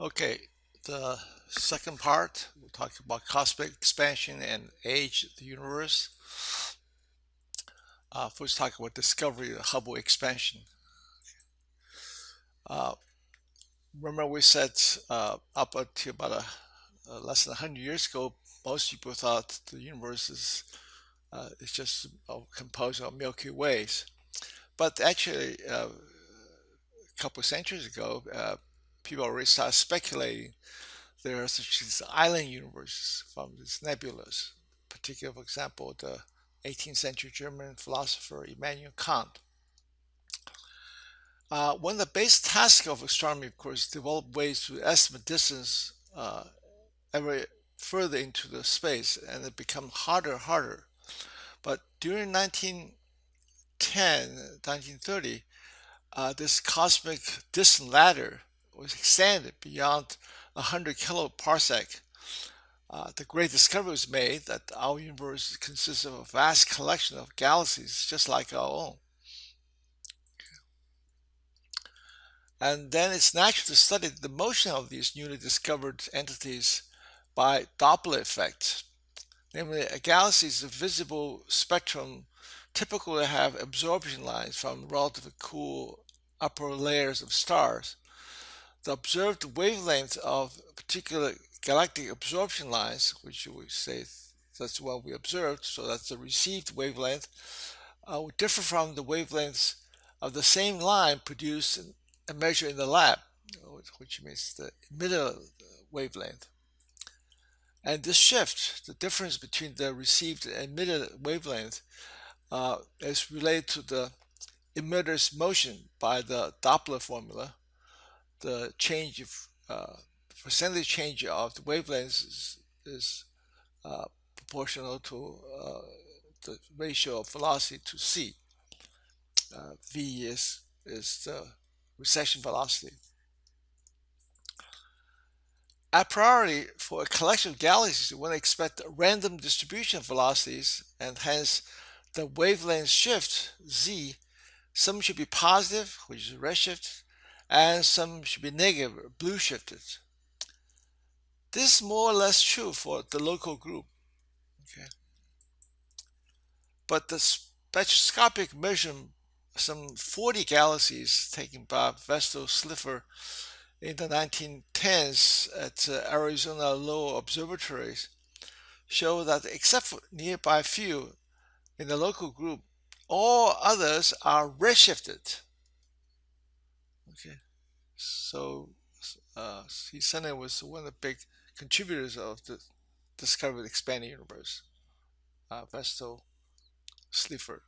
Okay, the second part, we'll talk about cosmic expansion and age of the universe. First, talk about discovery of the Hubble expansion. Uh, Remember, we said up until about less than 100 years ago, most people thought the universe is just composed of Milky Ways. But actually, a couple of centuries ago, people already started speculating there are such as island universes from these nebulas. Particularly, for example, the 18th century German philosopher Immanuel Kant. One of the base tasks of astronomy, of course, develop ways to estimate distance ever further into the space, and it become harder and harder. But during 1910, 1930, this cosmic distance ladder was extended beyond 100 kiloparsec. The great discovery was made that our universe consists of a vast collection of galaxies just like our own. And then it's natural to study the motion of these newly discovered entities by Doppler effect. Namely, a galaxy's visible spectrum typically have absorption lines from relatively cool upper layers of stars. The observed wavelength of particular galactic absorption lines, which we say that's what we observed, so that's the received wavelength, would differ from the wavelengths of the same line produced and measured in the lab, which means the emitter wavelength. And this shift, the difference between the received and emitted wavelength, is related to the emitter's motion by the Doppler formula. The change of percentage change of the wavelengths is proportional to the ratio of velocity to c. V is the recession velocity. A priori, for a collection of galaxies, one expect a random distribution of velocities, and hence the wavelength shift z. Some should be positive, which is redshift, and some should be negative, blue shifted. This is more or less true for the local group. Okay. But the spectroscopic measurement some 40 galaxies taken by Vestal Slipher in the 1910s at Arizona Lowell observatories show that except for nearby few in the local group, all others are redshifted. Okay, so he certainly was one of the big contributors of the discovery of the expanding universe, Vestal Slipher.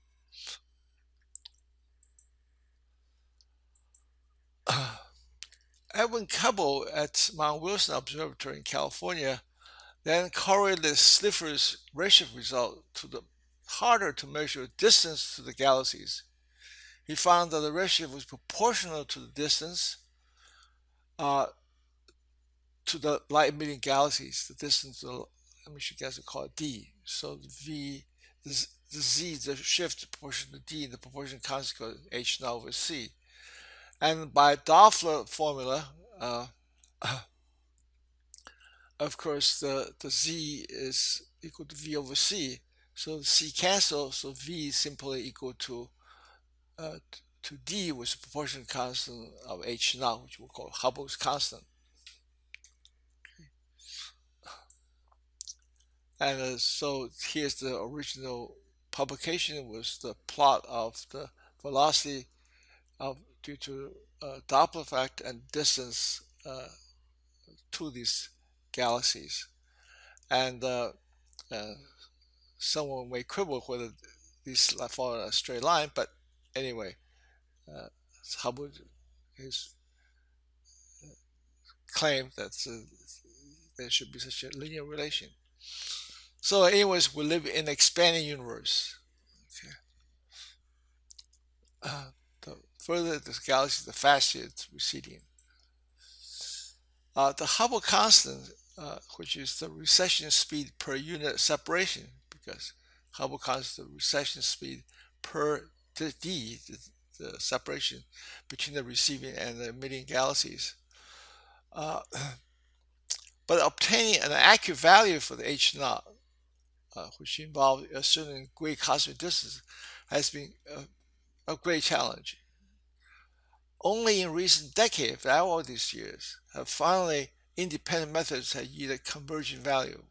Edwin Hubble at Mount Wilson Observatory in California then correlated Slipher's redshift result to the harder to measure distance to the galaxies. He found that the redshift was proportional to the distance uh, to the light emitting galaxies, the distance to the, I mean, you guys would call it d. So the v, the z, the shift proportional to d, the proportion constant h naught over c. And by Doppler formula, of course, the z is equal to v over c. So c cancels, so v is simply equal uh, to d, which is the proportion constant of h naught, which we'll call Hubble's constant. And so here's the original publication. It was the plot of the velocity of due to Doppler effect and distance to these galaxies. And uh, someone may quibble whether these follow a straight line, but anyway, uh, Hubble has claimed that there should be such a linear relation. So, anyways, we live in an expanding universe. Okay. The further the galaxy, the faster it's receding. The Hubble constant, which is the recession speed per unit separation, because Hubble constant the recession speed per d, the separation between the receiving and the emitting galaxies, Uh, but obtaining an accurate value for the H naught, which involves assuming great cosmic distance, has been a great challenge. Only in recent decades, all these years, have finally independent methods have yielded convergent value,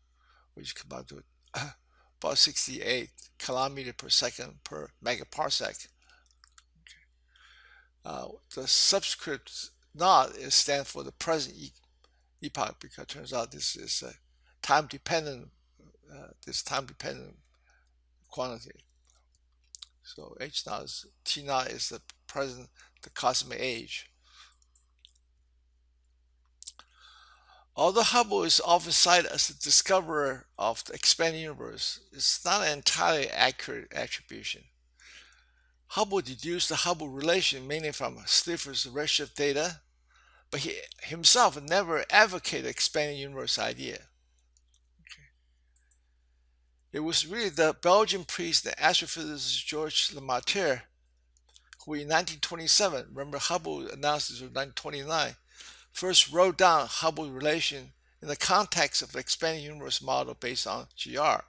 which come out to about 68 kilometer per second per megaparsec. The subscript naught stands for the present epoch because it turns out this is a time dependent this time dependent quantity. So H naught is T naught is the present the cosmic age. Although Hubble is often cited as the discoverer of the expanding universe, it's not an entirely accurate attribution. Hubble deduced the Hubble relation mainly from Slipher's redshift data, but he himself never advocated the expanding universe idea. It was really the Belgian priest and astrophysicist Georges Lemaître who in 1927, remember Hubble announced this in 1929, first wrote down Hubble's relation in the context of the expanding universe model based on GR.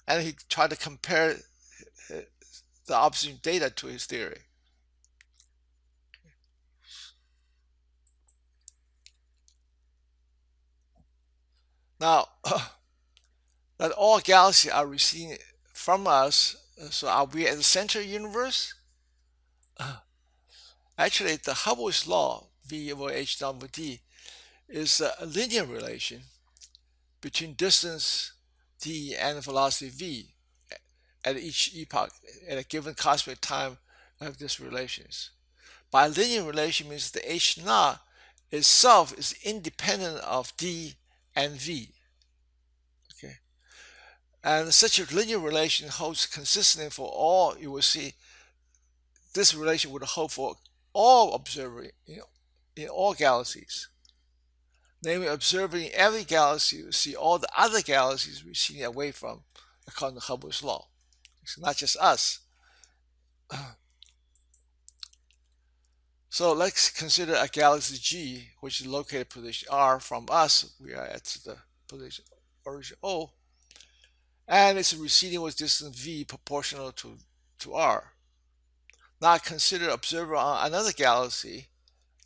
And he tried to compare the observation data to his theory. Now, that all galaxies are receding from us, so are we at the center of the universe? Actually, the Hubble's law, V over h naught over d, is a linear relation between distance d and velocity v at each epoch at a given cosmic time of these relations. By linear relation means the h naught itself is independent of d and v. Okay, and such a linear relation holds consistently for all. You will see this relation would hold for all observers in all galaxies. Namely, observing every galaxy, you see all the other galaxies receding away from, according to Hubble's law. It's not just us. So let's consider a galaxy G, which is located at position R from us. We are at the position origin O, and it's receding with distance V proportional to R. Now consider observer on another galaxy,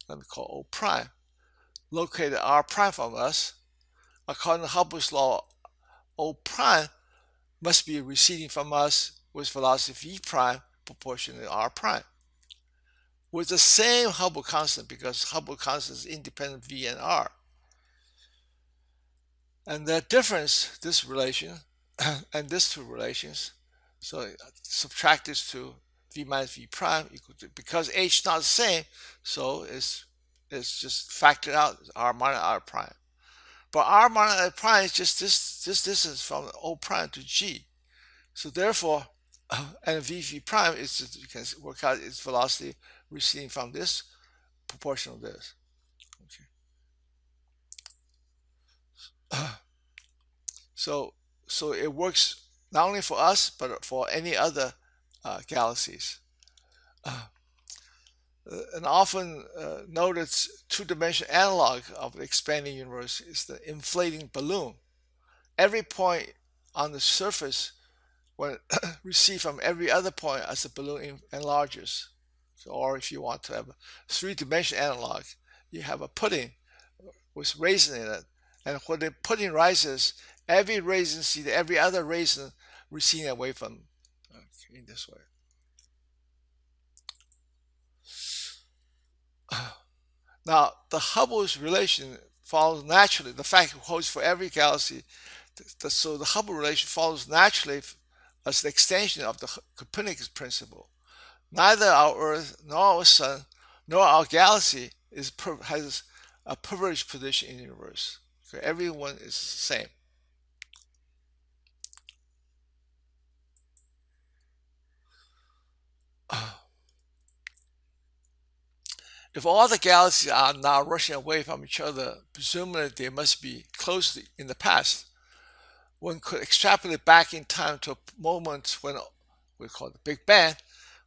let me call O prime, located R prime from us. According to Hubble's law, O prime must be receding from us with velocity v prime proportional to r prime with the same Hubble constant because Hubble constant is independent v and r. And the difference, this relation and these two relations, so subtract this to v minus v prime equal to, because h not the same, so it's just factored out r minus r prime. But r minus r prime is just this distance from O prime to G. So therefore, and v prime is just, you can work out its velocity receding from this proportional to this. Okay. So it works not only for us but for any other galaxies. An often noted two-dimensional analog of the expanding universe is the inflating balloon. Every point on the surface when received from every other point as the balloon enlarges. So, or if you want to have a three-dimensional analog, you have a pudding with raisin in it. And when the pudding rises, every raisin sees every other raisin receding away from in this way. Now, the Hubble's relation follows naturally. The fact holds for every galaxy. So the Hubble relation follows naturally as the extension of the Copernicus principle. Neither our Earth, nor our Sun, nor our galaxy has a privileged position in the universe. Okay, everyone is the same. If all the galaxies are now rushing away from each other, presumably they must be close in the past. One could extrapolate back in time to a moment when we call it the Big Bang,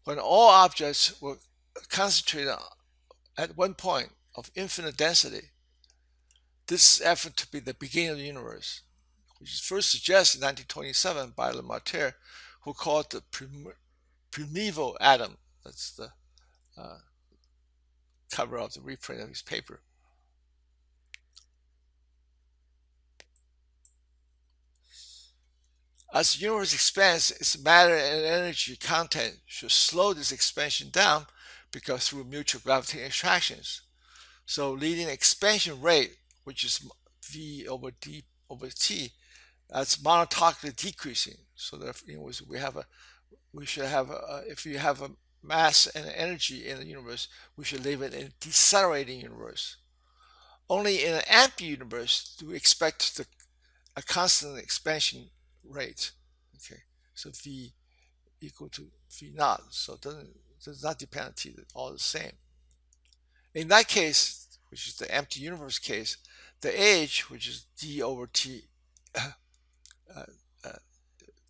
when all objects were concentrated at one point of infinite density. This is effort to be the beginning of the universe, which is first suggested in 1927 by Lamartine, who called the primeval atom. That's the uh, cover of the reprint of his paper. As the universe expands, its matter and energy content should slow this expansion down because through mutual gravitational attractions. So leading expansion rate, which is V over D over T, that's monotonically decreasing. So therefore, we should have if you have a mass and energy in the universe, we should live in a decelerating universe. Only in an empty universe do we expect a constant expansion rate. Okay, so V equal to V naught. So does not depend on T, all the same. In that case, which is the empty universe case, the age, which is D over T uh, uh,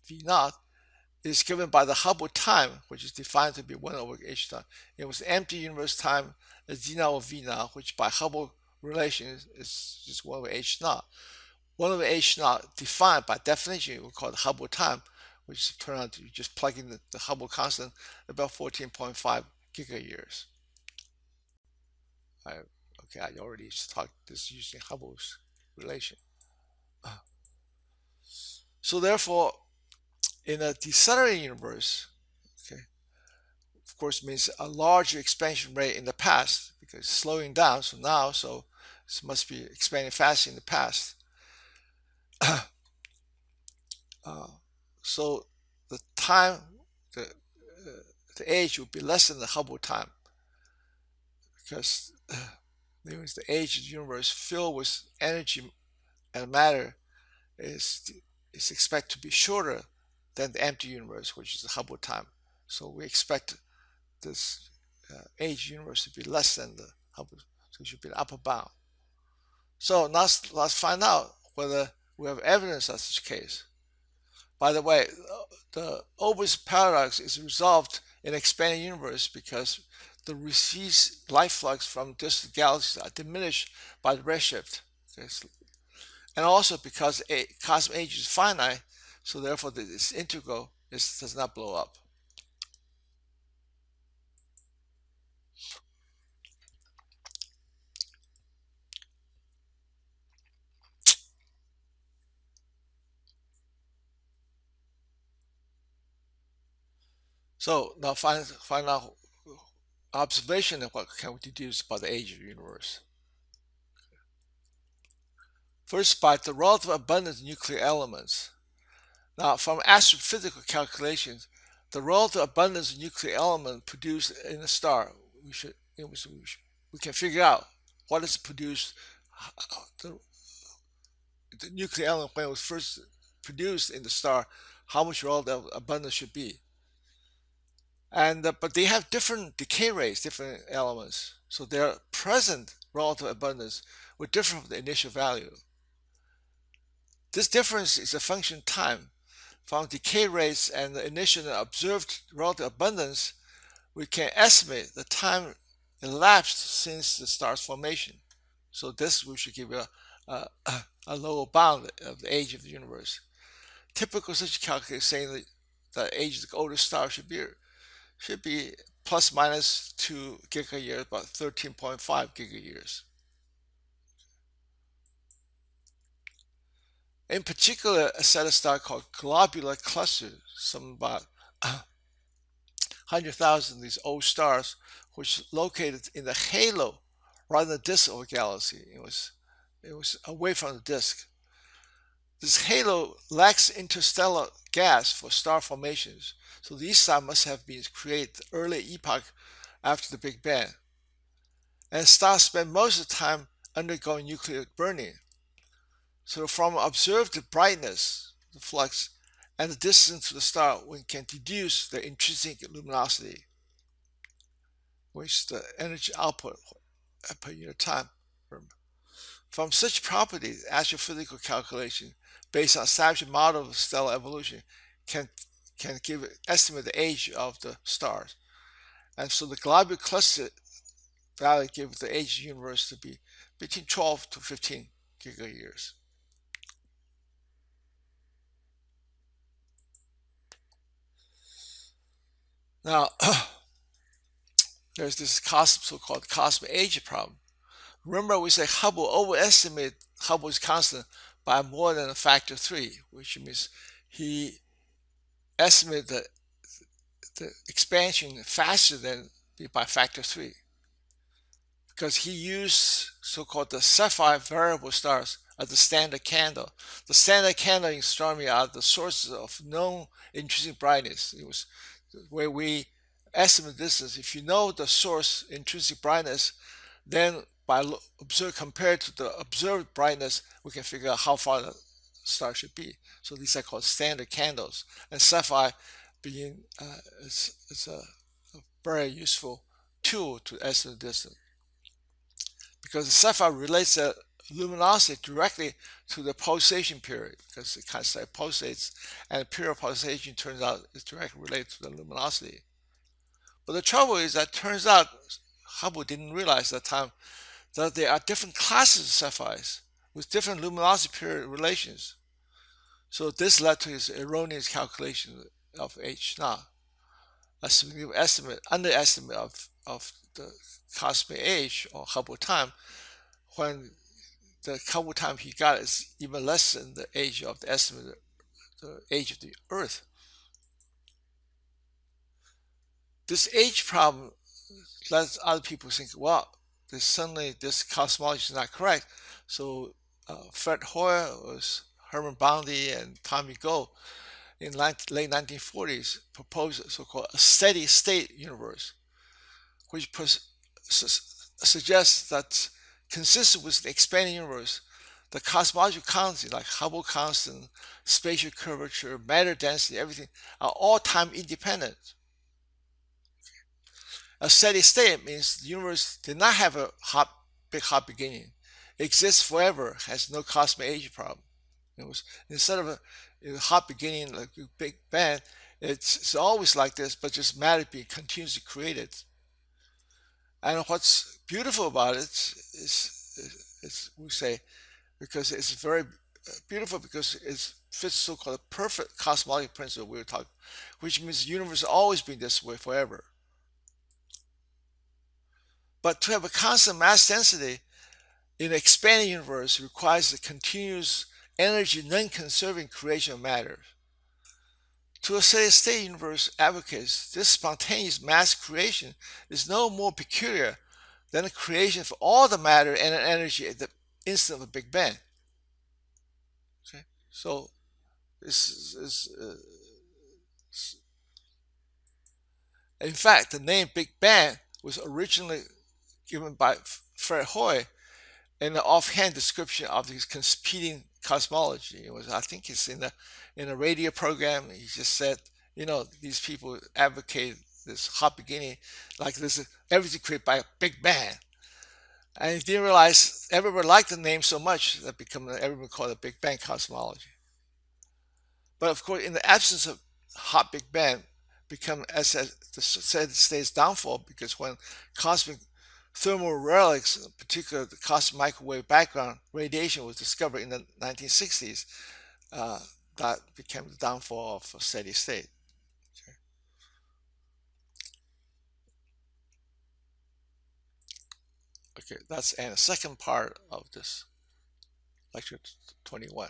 V naught, is given by the Hubble time, which is defined to be 1 over h naught. It was empty universe time as d naught over v naught, which by Hubble relation is just 1 over h naught. 1 over h naught defined by definition, we call it Hubble time, which turns out to just plug in the Hubble constant about 14.5 gigayears. I already talked this using Hubble's relation. So therefore, in a decelerating universe, okay, of course means a larger expansion rate in the past because it's slowing down. So it must be expanding faster in the past. So the time, the, the age would be less than the Hubble time because means the age of the universe filled with energy and matter is expected to be shorter than the empty universe, which is the Hubble time. So we expect this age universe to be less than the Hubble, so it should be the upper bound. So let's find out whether we have evidence of such case. By the way, the Obers paradox is resolved in expanding universe because the received light flux from distant galaxies are diminished by the redshift. Okay? And also because cosmic age is finite, so therefore this integral does not blow up. So now find out observation and what can we deduce about the age of the universe. First, by the relative abundance of nuclear elements. Now, from astrophysical calculations, the relative abundance of nuclear element produced in a star, we can figure out what is produced, the, the nuclear element when it was first produced in the star, how much relative abundance should be. And but they have different decay rates, different elements, so their present relative abundance will differ from the initial value. This difference is a function of time. From decay rates and the initial observed relative abundance, we can estimate the time elapsed since the star's formation. So this we should give a lower bound of the age of the universe. Typical such calculation saying that the age of the oldest star should be plus minus 2 gigayears, about 13.5 gigayears. In particular, a set of stars called globular clusters, some about 100,000 of these old stars, which located in the halo rather than the disk of a galaxy. It was away from the disk. This halo lacks interstellar gas for star formations, so these stars must have been created early epoch after the Big Bang. And stars spend most of the time undergoing nuclear burning. So from observed brightness, the flux, and the distance to the star, one can deduce the intrinsic luminosity, which is the energy output per unit of time. From such properties, astrophysical calculation based on established model of stellar evolution can estimate the age of the stars. And so the globular cluster value gives the age of the universe to be between 12 to 15 gigayears. Now, there's this so-called cosmic age problem. Remember, we say Hubble overestimated Hubble's constant by more than a factor 3, which means he estimated the expansion faster than by factor 3 because he used so-called the Cepheid variable stars as the standard candle. The standard candle in astronomy are the sources of known intrinsic brightness. It was where we estimate distance. If you know the source intrinsic brightness, then by compared to the observed brightness, we can figure out how far the star should be. So these are called standard candles, and Cepheid being is a very useful tool to estimate distance because the Cepheid relates the luminosity directly to the pulsation period because it kind of like pulsates, and the period of pulsation turns out is directly related to the luminosity. But the trouble is that turns out Hubble didn't realize at the time that there are different classes of Cepheids with different luminosity period relations. So this led to his erroneous calculation of H naught, a significant underestimate of the cosmic age or Hubble time, when the Hubble time he got is even less than the age of the estimate, the age of the Earth. This age problem lets other people think, well, suddenly this cosmology is not correct. So Fred Hoyle, Herman Bondi, and Tommy Goh in late 1940s proposed a so-called a steady state universe, which suggests that consistent with the expanding universe, the cosmological constants like Hubble constant, spatial curvature, matter density, everything are all time independent. A steady state means the universe did not have a big hot beginning. It exists forever, has no cosmic age problem. It was instead of a hot beginning like a Big Bang, it's always like this, but just matter being continuously created. And what's beautiful about it is we say, because it's very beautiful because it fits so-called perfect cosmological principle we were talking, which means the universe has always been this way forever. But to have a constant mass density in an expanding universe requires a continuous energy non-conserving creation of matter. To a steady state universe advocates, this spontaneous mass creation is no more peculiar than the creation of all the matter and energy at the instant of the Big Bang. Okay, so this is, in fact, the name Big Bang was originally given by Fred Hoyle in the offhand description of these competing cosmology. It was, I think, it's in a radio program. He just said, these people advocate this hot beginning, like this everything created by a Big Bang. And he didn't realize everyone liked the name so much that everyone called it Big Bang cosmology. But of course, in the absence of hot Big Bang, become as the steady state's downfall, because when cosmic thermal relics, in particular the cosmic microwave background radiation, was discovered in the 1960s, that became the downfall of a steady state. Okay, that's the second part of this lecture 21.